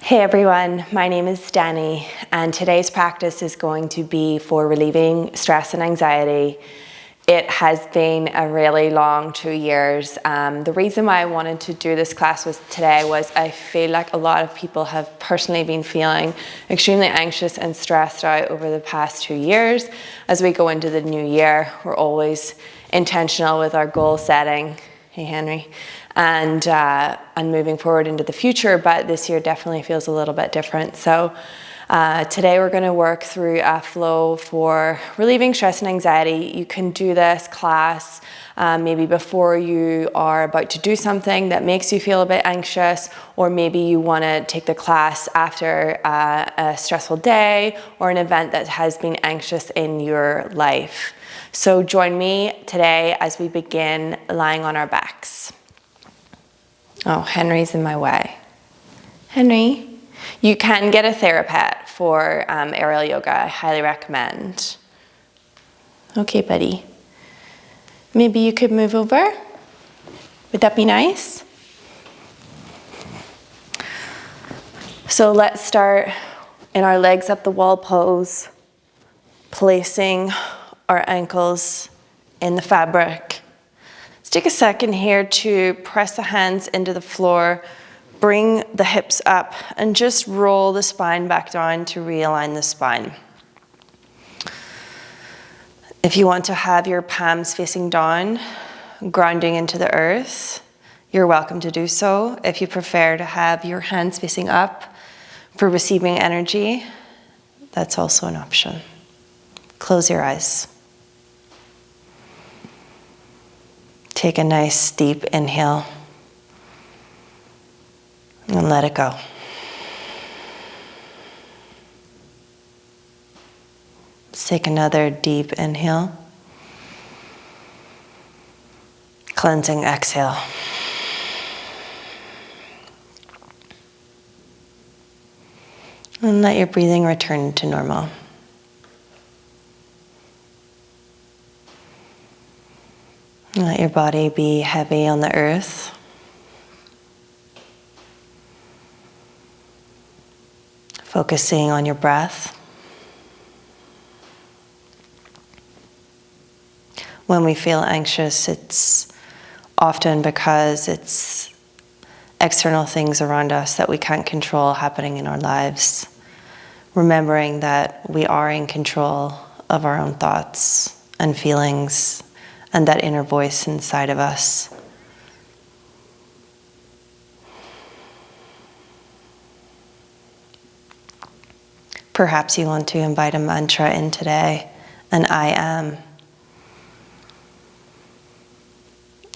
Hey everyone, my name is Danny, and today's practice is going to be for relieving stress and anxiety. It has been a really long 2 years. The reason why I wanted to do this class today was I feel like a lot of people have personally been feeling extremely anxious and stressed out over the past 2 years. As we go into the new year, we're always intentional with our goal setting. Hey Henry. And moving forward into the future, but this year definitely feels a little bit different. So today we're going to work through a flow for relieving stress and anxiety. You can do this class maybe before you are about to do something that makes you feel a bit anxious, or maybe you want to take the class after a stressful day or an event that has been anxious in your life. So join me today as we begin lying on our backs. Oh, Henry's in my way. Henry, you can get a therapist for aerial yoga. I highly recommend. Okay, buddy. Maybe you could move over. Would that be nice? So let's start in our legs up the wall pose, placing our ankles in the fabric. Let's take a second here to press the hands into the floor, bring the hips up, and just roll the spine back down to realign the spine. If you want to have your palms facing down, grounding into the earth, you're welcome to do so. If you prefer to have your hands facing up for receiving energy, that's also an option. Close your eyes. Take a nice deep inhale and let it go. Let's take another deep inhale. Cleansing exhale. And let your breathing return to normal. Let your body be heavy on the earth. Focusing on your breath. When we feel anxious, it's often because it's external things around us that we can't control happening in our lives. Remembering that we are in control of our own thoughts and feelings, and that inner voice inside of us. Perhaps you want to invite a mantra in today, and I am.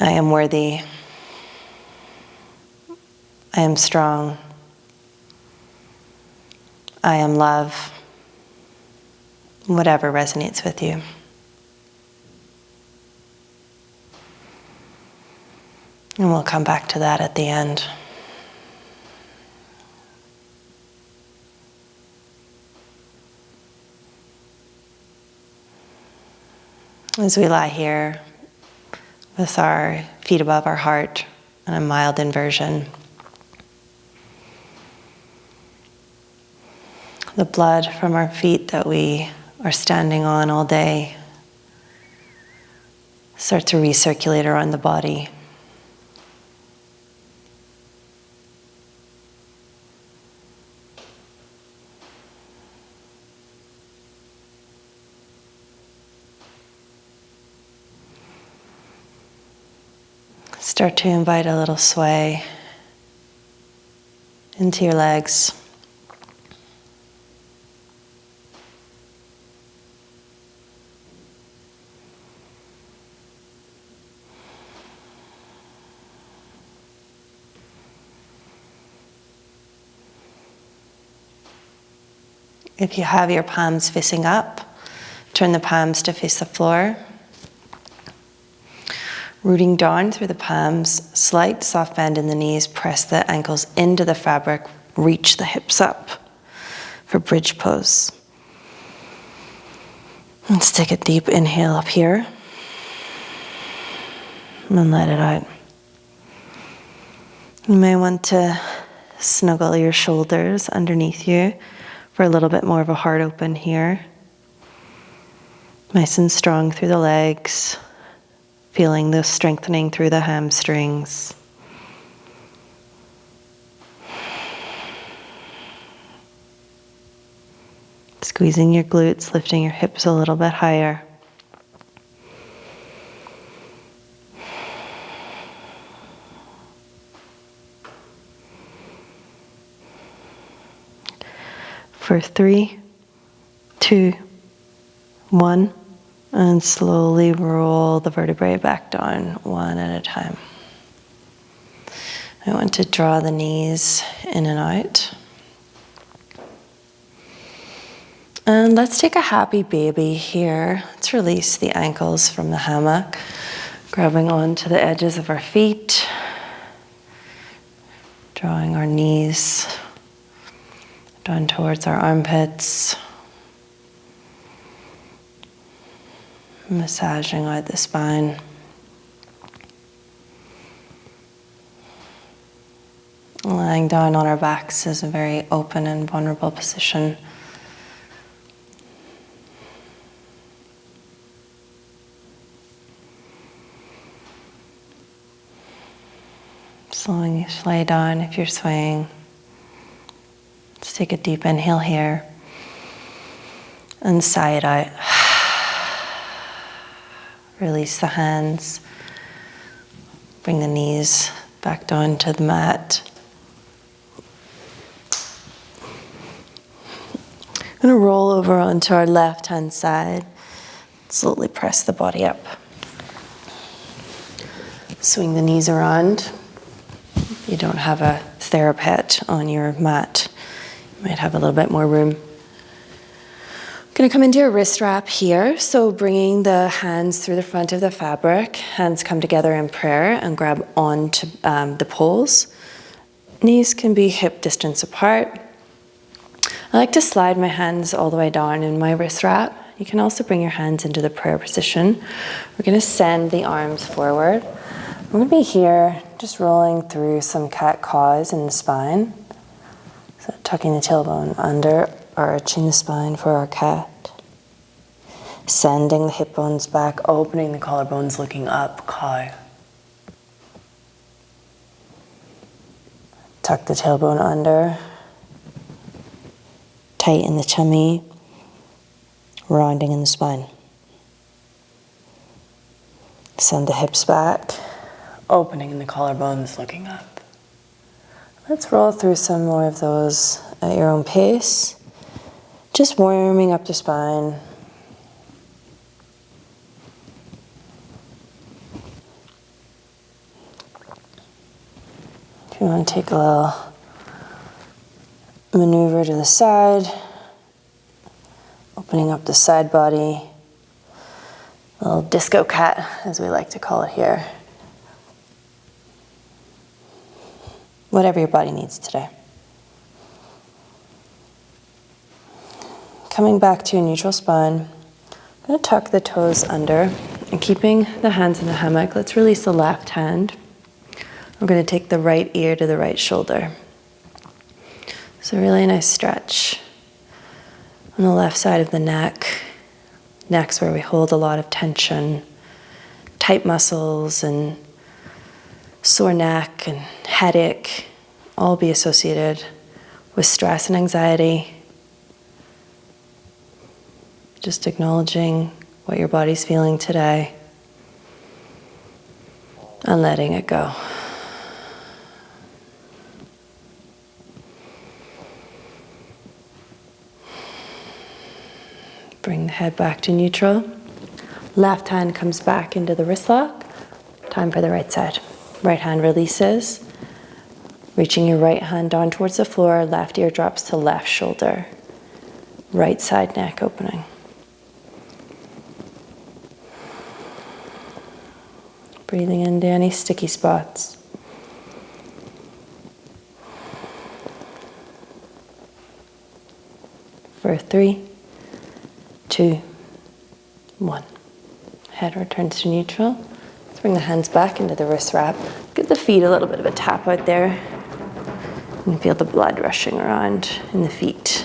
I am worthy. I am strong. I am love. Whatever resonates with you. And we'll come back to that at the end. As we lie here with our feet above our heart in a mild inversion, the blood from our feet that we are standing on all day start to recirculate around the body. Start to invite a little sway into your legs. If you have your palms facing up, turn the palms to face the floor. Rooting down through the palms, slight soft bend in the knees, press the ankles into the fabric, reach the hips up for bridge pose. Let's take a deep inhale up here and let it out. You may want to snuggle your shoulders underneath you for a little bit more of a heart open here. Nice and strong through the legs, feeling the strengthening through the hamstrings. Squeezing your glutes, lifting your hips a little bit higher. For 3, 2, 1, and slowly roll the vertebrae back down one at a time. I want to draw the knees in and out. And let's take a happy baby here. Let's release the ankles from the hammock, grabbing onto the edges of our feet, drawing our knees down towards our armpits, massaging out the spine. Lying down on our backs is a very open and vulnerable position. Slowing you lay down if you're swaying. Let's take a deep inhale here and sigh it out. Release the hands. Bring the knees back down to the mat. I'm going to roll over onto our left hand side. Slowly press the body up. Swing the knees around. If you don't have a therapet on your mat, you might have a little bit more room. I'm going to come into a wrist wrap here. So bringing the hands through the front of the fabric, hands come together in prayer and grab onto the poles. Knees can be hip distance apart. I like to slide my hands all the way down in my wrist wrap. You can also bring your hands into the prayer position. We're going to send the arms forward. We're going to be here just rolling through some cat-cows in the spine. So tucking the tailbone under, arching the spine for our cat. Sending the hip bones back, opening the collarbones, looking up, cow. Tuck the tailbone under. Tighten the tummy, rounding in the spine. Send the hips back, opening in the collarbones, looking up. Let's roll through some more of those at your own pace. Just warming up the spine. If you want to take a little maneuver to the side, opening up the side body, a little disco cat, as we like to call it here. Whatever your body needs today. Coming back to a neutral spine, I'm going to tuck the toes under and keeping the hands in the hammock, let's release the left hand. We're going to take the right ear to the right shoulder. So really nice stretch on the left side of the neck. Neck's where we hold a lot of tension, tight muscles and sore neck and headache, all be associated with stress and anxiety. Just acknowledging what your body's feeling today and letting it go. Bring the head back to neutral. Left hand comes back into the wrist lock. Time for the right side. Right hand releases. Reaching your right hand down towards the floor. Left ear drops to left shoulder. Right side neck opening. Breathing into any sticky spots. For 3, 2, 1. Head returns to neutral. Let's bring the hands back into the wrist wrap. Give the feet a little bit of a tap out there. And feel the blood rushing around in the feet.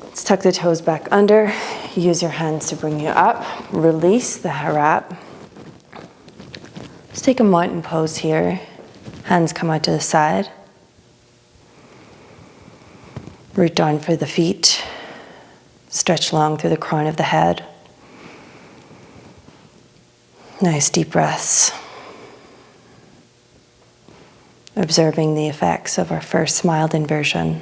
Let's tuck the toes back under. Use your hands to bring you up. Release the harap. Let's take a mountain pose here. Hands come out to the side. Root down for the feet. Stretch long through the crown of the head. Nice deep breaths. Observing the effects of our first mild inversion.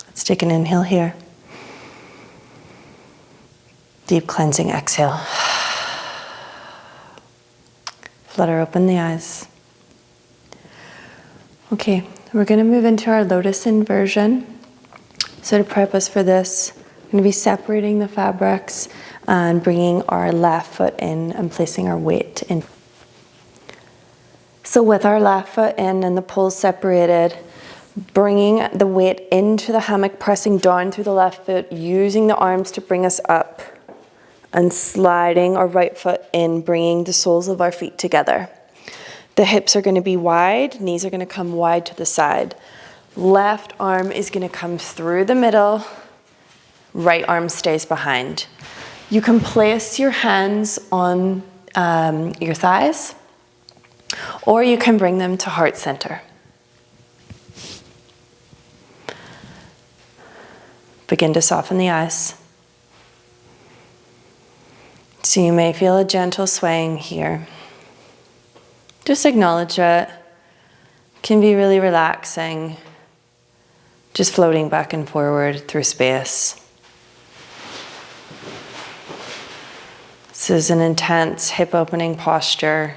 Let's take an inhale here. Deep cleansing exhale. Flutter open the eyes. Okay, we're going to move into our Lotus Inversion. So to prep us for this, I'm going to be separating the fabrics and bringing our left foot in and placing our weight in. So with our left foot in and the poles separated, bringing the weight into the hammock, pressing down through the left foot, using the arms to bring us up, and sliding our right foot in, bringing the soles of our feet together. The hips are going to be wide, knees are going to come wide to the side. Left arm is going to come through the middle, right arm stays behind. You can place your hands on your thighs, or you can bring them to heart center. Begin to soften the eyes. So you may feel a gentle swaying here. Just acknowledge it. Can be really relaxing. Just floating back and forward through space. This is an intense hip opening posture.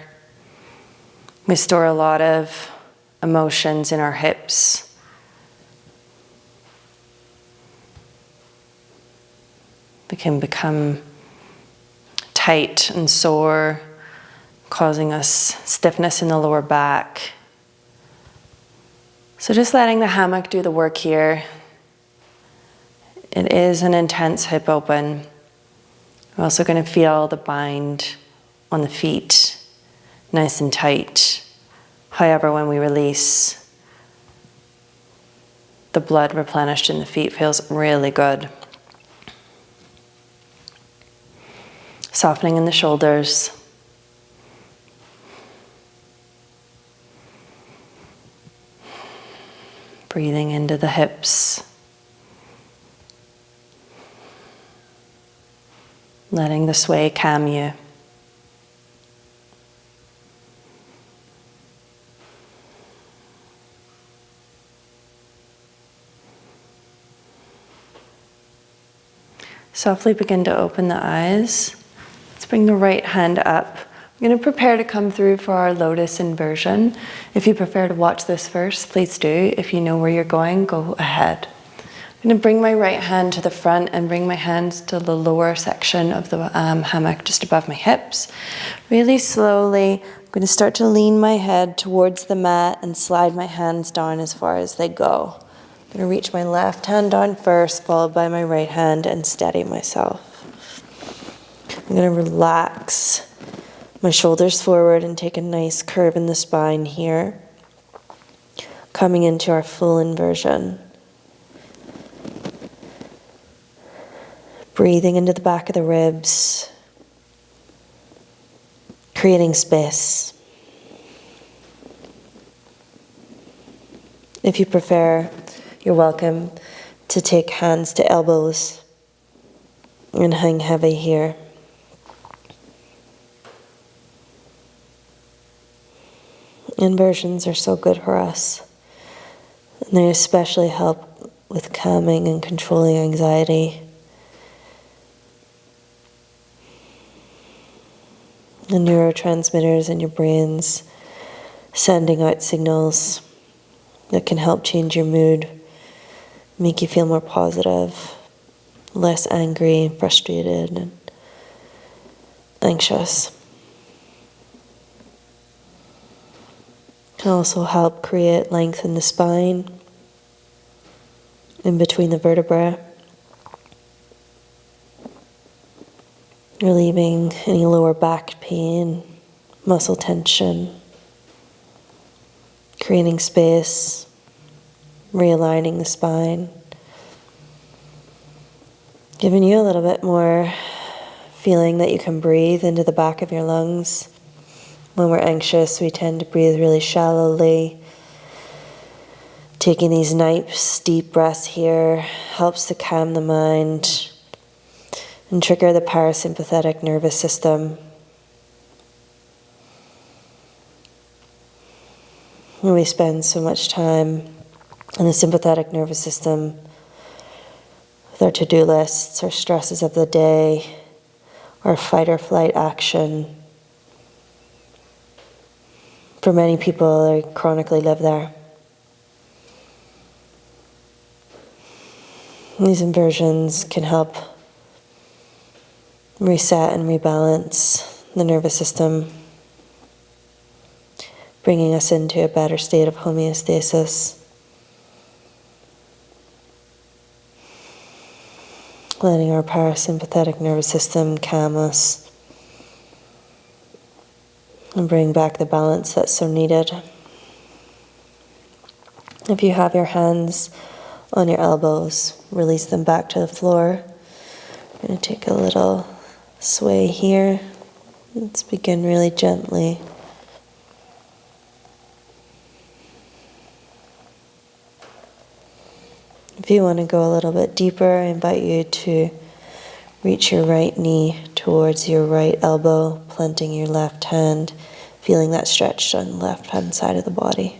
We store a lot of emotions in our hips. They can become tight and sore, causing us stiffness in the lower back. So just letting the hammock do the work here. It is an intense hip open. We're also going to feel the bind on the feet, nice and tight. However, when we release, the blood replenished in the feet feels really good. Softening in the shoulders. Breathing into the hips. Letting the sway calm you. Softly begin to open the eyes. Let's bring the right hand up. We're going to prepare to come through for our Lotus Inversion. If you prefer to watch this first, please do. If you know where you're going, go ahead. I'm going to bring my right hand to the front and bring my hands to the lower section of the hammock, just above my hips. Really slowly, I'm going to start to lean my head towards the mat and slide my hands down as far as they go. I'm going to reach my left hand down first, followed by my right hand, and steady myself. I'm going to relax my shoulders forward and take a nice curve in the spine here. Coming into our full inversion. Breathing into the back of the ribs. Creating space. If you prefer, you're welcome to take hands to elbows and hang heavy here. Inversions are so good for us, and they especially help with calming and controlling anxiety. The neurotransmitters in your brains sending out signals that can help change your mood, make you feel more positive, less angry, frustrated, and anxious. Can also help create length in the spine, in between the vertebrae, relieving any lower back pain, muscle tension, creating space, realigning the spine, giving you a little bit more feeling that you can breathe into the back of your lungs. When we're anxious, we tend to breathe really shallowly. Taking these nice deep breaths here helps to calm the mind and trigger the parasympathetic nervous system. When we spend so much time in the sympathetic nervous system with our to-do lists, our stresses of the day, our fight or flight action. For many people, they chronically live there. These inversions can help reset and rebalance the nervous system, bringing us into a better state of homeostasis. Letting our parasympathetic nervous system calm us and bring back the balance that's so needed. If you have your hands on your elbows, release them back to the floor. We're going to take a little sway here. Let's begin really gently. If you want to go a little bit deeper, I invite you to reach your right knee towards your right elbow, planting your left hand, feeling that stretch on the left hand side of the body.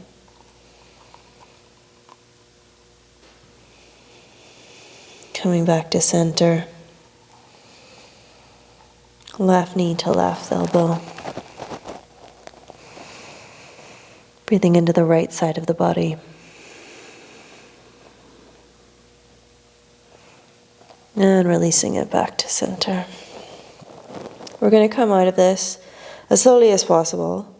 Coming back to center. Left knee to left elbow. Breathing into the right side of the body. And releasing it back to center. We're going to come out of this as slowly as possible.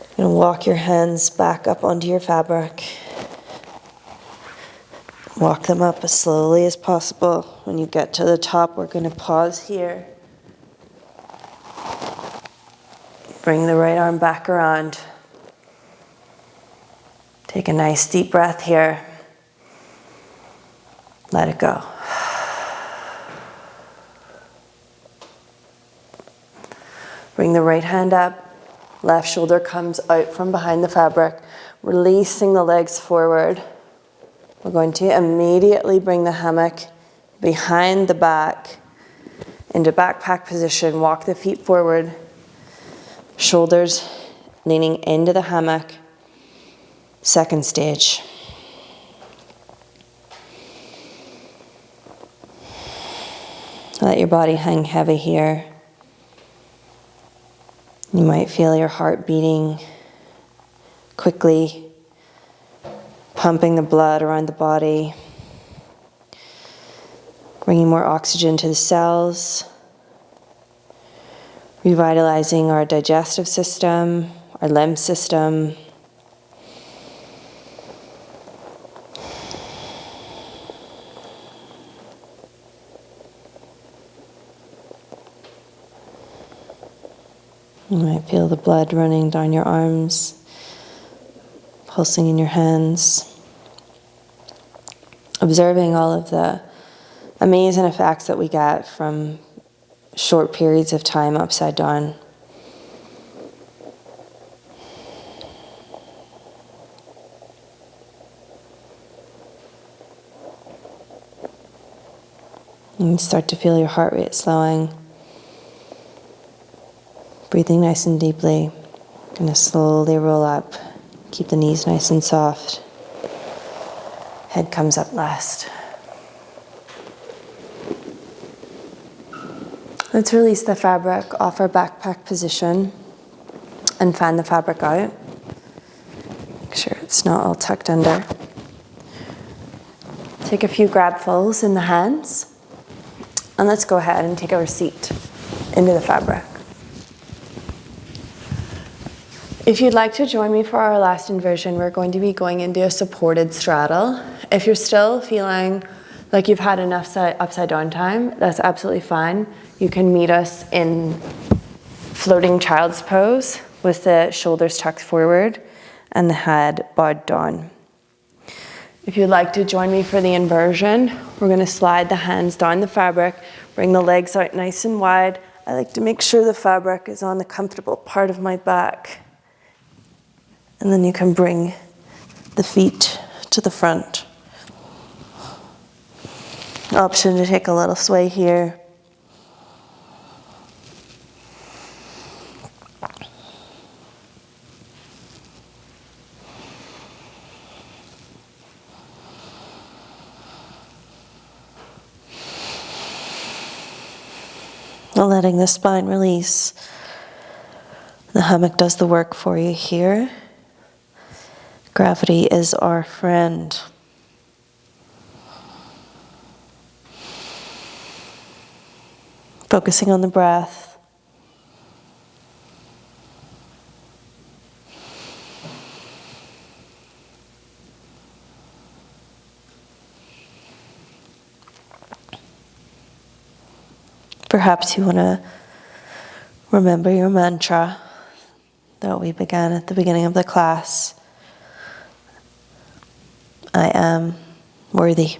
You're going to walk your hands back up onto your fabric. Walk them up as slowly as possible. When you get to the top, we're going to pause here. Bring the right arm back around. Take a nice deep breath here. Let it go. Bring the right hand up. Left shoulder comes out from behind the fabric, releasing the legs forward. We're going to immediately bring the hammock behind the back into backpack position. Walk the feet forward. Shoulders leaning into the hammock. Second stage. Let your body hang heavy here. You might feel your heart beating quickly, pumping the blood around the body, bringing more oxygen to the cells, revitalizing our digestive system, our lymph system. You might feel the blood running down your arms, pulsing in your hands. Observing all of the amazing effects that we get from short periods of time upside down. And you start to feel your heart rate slowing. Breathing nice and deeply. Going to slowly roll up. Keep the knees nice and soft. Head comes up last. Let's release the fabric off our backpack position and fan the fabric out. Make sure it's not all tucked under. Take a few grabfuls in the hands. And let's go ahead and take our seat into the fabric. If you'd like to join me for our last inversion, we're going to be going into a supported straddle. If you're still feeling like you've had enough upside down time, that's absolutely fine. You can meet us in floating child's pose with the shoulders tucked forward and the head bowed down. If you'd like to join me for the inversion, we're going to slide the hands down the fabric, bring the legs out nice and wide. I like to make sure the fabric is on the comfortable part of my back. And then you can bring the feet to the front. Option to take a little sway here. Letting the spine release. The hammock does the work for you here. Gravity is our friend. Focusing on the breath. Perhaps you want to remember your mantra that we began at the beginning of the class. I am worthy,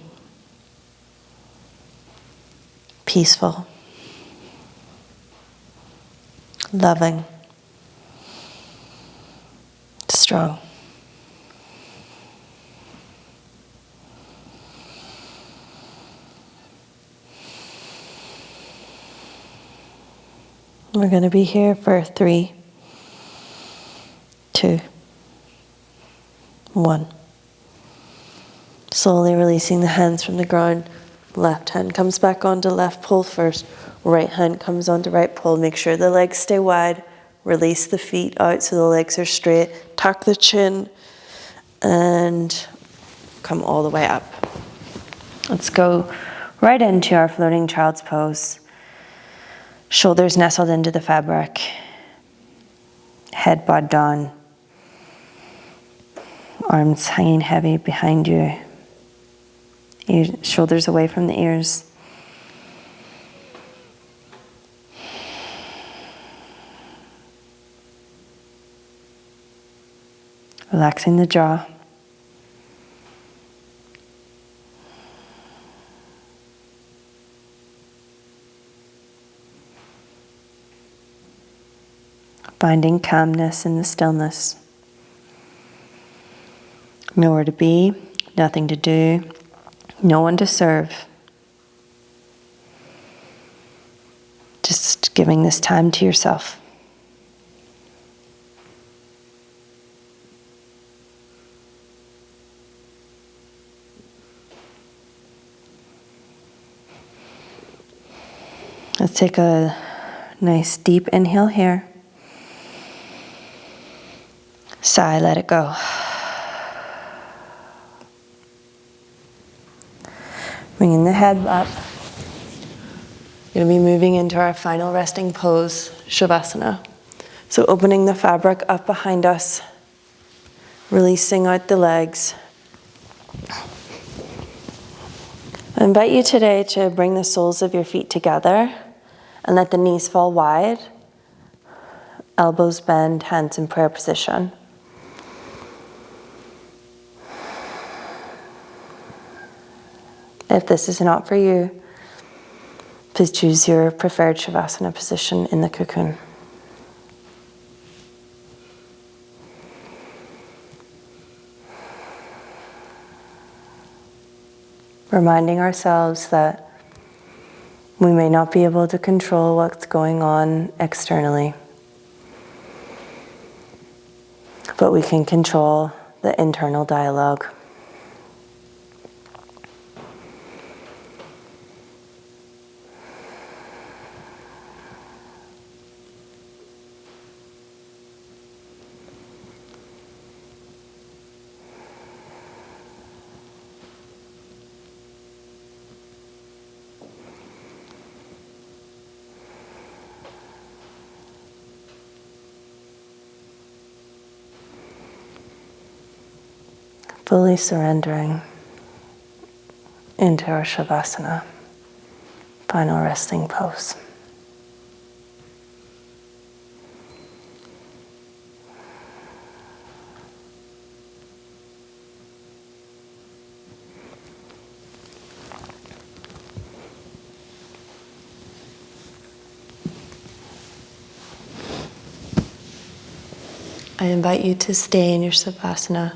peaceful, loving, strong. We're going to be here for 3, 2, 1. Slowly releasing the hands from the ground. Left hand comes back onto left pole first. Right hand comes onto right pole. Make sure the legs stay wide. Release the feet out so the legs are straight. Tuck the chin and come all the way up. Let's go right into our floating child's pose. Shoulders nestled into the fabric. Head bowed down. Arms hanging heavy behind you. Shoulders away from the ears. Relaxing the jaw. Finding calmness in the stillness. Nowhere to be, nothing to do, no one to serve. Just giving this time to yourself. Let's take a nice deep inhale here. Sigh, let it go. Bringing the head up. We're going to be moving into our final resting pose, Shavasana. So opening the fabric up behind us, releasing out the legs. I invite you today to bring the soles of your feet together and let the knees fall wide. Elbows bend, hands in prayer position. If this is not for you, please choose your preferred Shavasana position in the cocoon. Reminding ourselves that we may not be able to control what's going on externally, but we can control the internal dialogue. fully surrendering into our Shavasana, final resting pose. I invite you to stay in your Savasana